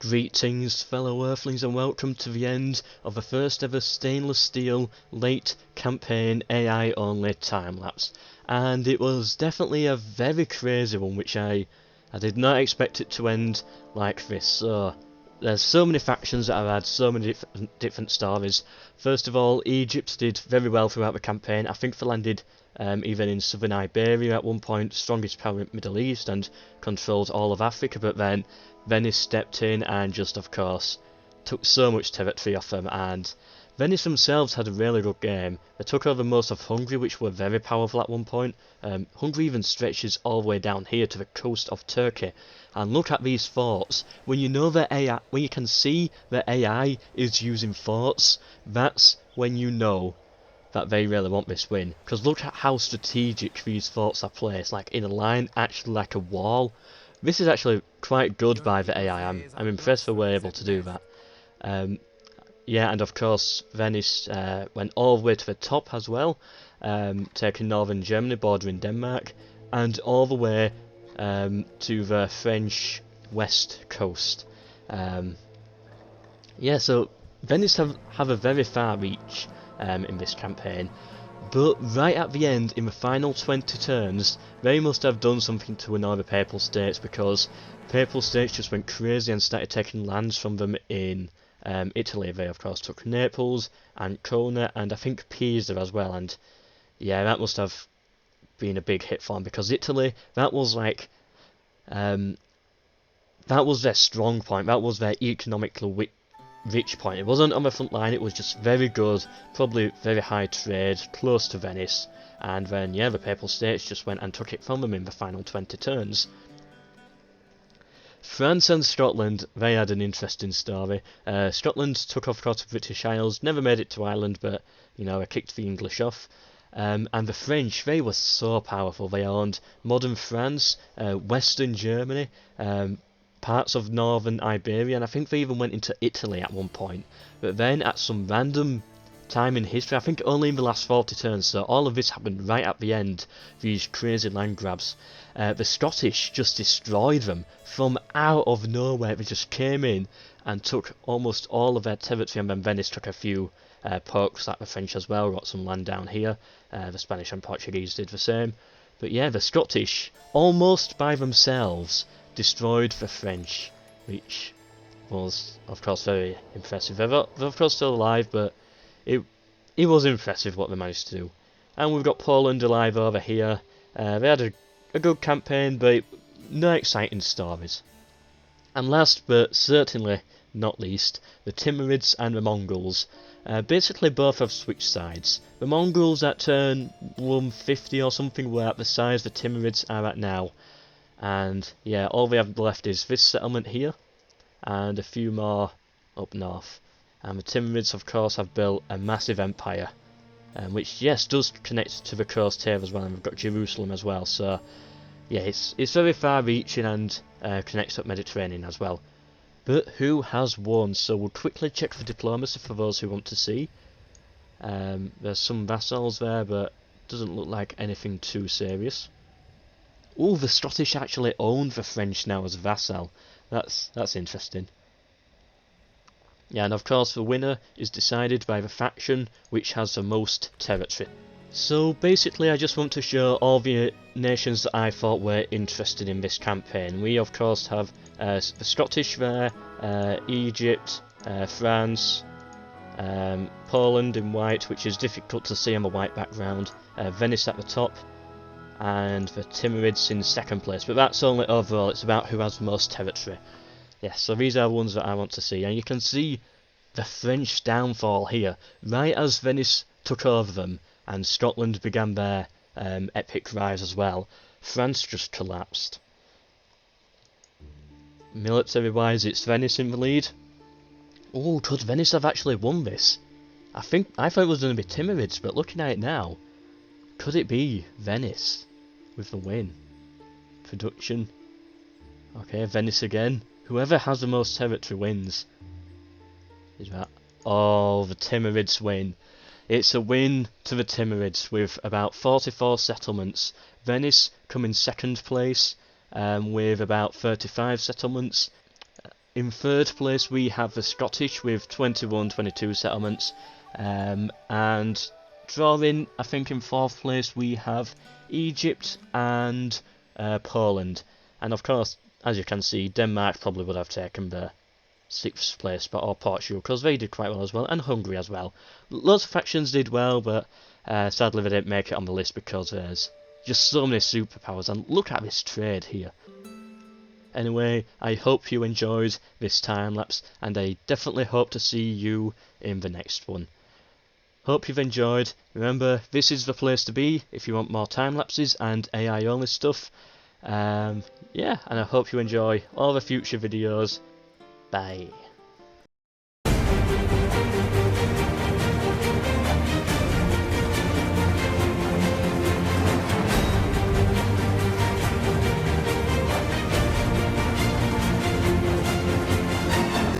Greetings fellow earthlings and welcome to the end of the first ever stainless steel late campaign AI only time-lapse, and it was definitely a very crazy one which I did not expect it to end like this. So there's so many factions that have had so many different stories. First of all, Egypt did very well throughout the campaign. I think they landed even in southern Iberia at one point, strongest power in the Middle East, and controlled all of Africa, but then Venice stepped in and just of course took so much territory off them, and Venice themselves had a really good game. They took over most of Hungary, which were very powerful at one point. Hungary even stretches all the way down here to the coast of Turkey, and look at these forts. When you know that AI, when you can see that AI is using forts, that's when you know that they really want this win, because look at how strategic these forts are placed, like in a line, actually like a wall. This is actually quite good by the AI. I'm impressed they were able to do that. Yeah, and of course Venice went all the way to the top as well, taking northern Germany, bordering Denmark, and all the way to the French west coast. Yeah, so Venice have a very far reach in this campaign, but right at the end, in the final 20 turns, they must have done something to annoy the Papal States, because Papal States just went crazy and started taking lands from them in Italy. They of course took Naples, Ancona, and I think Pisa as well, and yeah, that must have been a big hit for them, because Italy, that was like, that was their strong point, that was their economical rich point. It wasn't on the front line, it was just very good, probably very high trade, close to Venice, and then yeah, the Papal States just went and took it from them in the final 20 turns. France and Scotland, they had an interesting story. Scotland took off course of British Isles, never made it to Ireland, but you know, they kicked the English off. And the French, they were so powerful. They owned modern France, western Germany, parts of northern Iberia, and I think they even went into Italy at one point. But then at some random time in history, I think only in the last 40 turns, so all of this happened right at the end, these crazy land grabs. The Scottish just destroyed them from out of nowhere. They just came in and took almost all of their territory, and then Venice took a few pokes at the French as well, got some land down here. The Spanish and Portuguese did the same. But yeah, the Scottish, almost by themselves, destroyed the French, which was of course very impressive. They're of course still alive, but it was impressive what they managed to do. And we've got Poland alive over here. They had a good campaign, but no exciting stories. And last but certainly not least, the Timurids and the Mongols. Basically both have switched sides. The Mongols at turn 150 or something were at the size the Timurids are at now. And yeah, all we have left is this settlement here, and a few more up north. And the Timurids of course have built a massive empire, which yes does connect to the coast here as well, and we've got Jerusalem as well, so yeah, it's very far reaching and connects up Mediterranean as well. But who has won? So we'll quickly check for diplomacy for those who want to see. There's some vassals there, but doesn't look like anything too serious. Oh, the Scottish actually own the French now as a vassal. That's interesting. Yeah, and of course the winner is decided by the faction which has the most territory. So basically I just want to show all the nations that I thought were interested in this campaign. We of course have the Scottish there, Egypt, France, Poland in white, which is difficult to see on a white background, Venice at the top, and the Timurids in second place, but that's only overall, it's about who has the most territory. Yes, so these are the ones that I want to see, and you can see the French downfall here, right as Venice took over them and Scotland began their epic rise as well. France just collapsed. Military wise, it's Venice in the lead. Oh, could Venice have actually won this? I thought it was going to be Timurids, but looking at it now, could it be Venice with the win? Production. Okay, Venice again. Whoever has the most territory wins. Is that? Oh, the Timurids win. It's a win to the Timurids with about 44 settlements. Venice come in second place with about 35 settlements. In third place we have the Scottish with 22 settlements, and drawing, I think in fourth place we have Egypt and Poland, and of course, as you can see, Denmark probably would have taken the 6th place spot, or Portugal, because they did quite well as well, and Hungary as well. Lots of factions did well, but sadly they didn't make it on the list because there's just so many superpowers, and look at this trade here. Anyway, I hope you enjoyed this time lapse, and I definitely hope to see you in the next one. Hope you've enjoyed. Remember, this is the place to be if you want more time lapses and AI only stuff. Yeah, and I hope you enjoy all the future videos. Bye.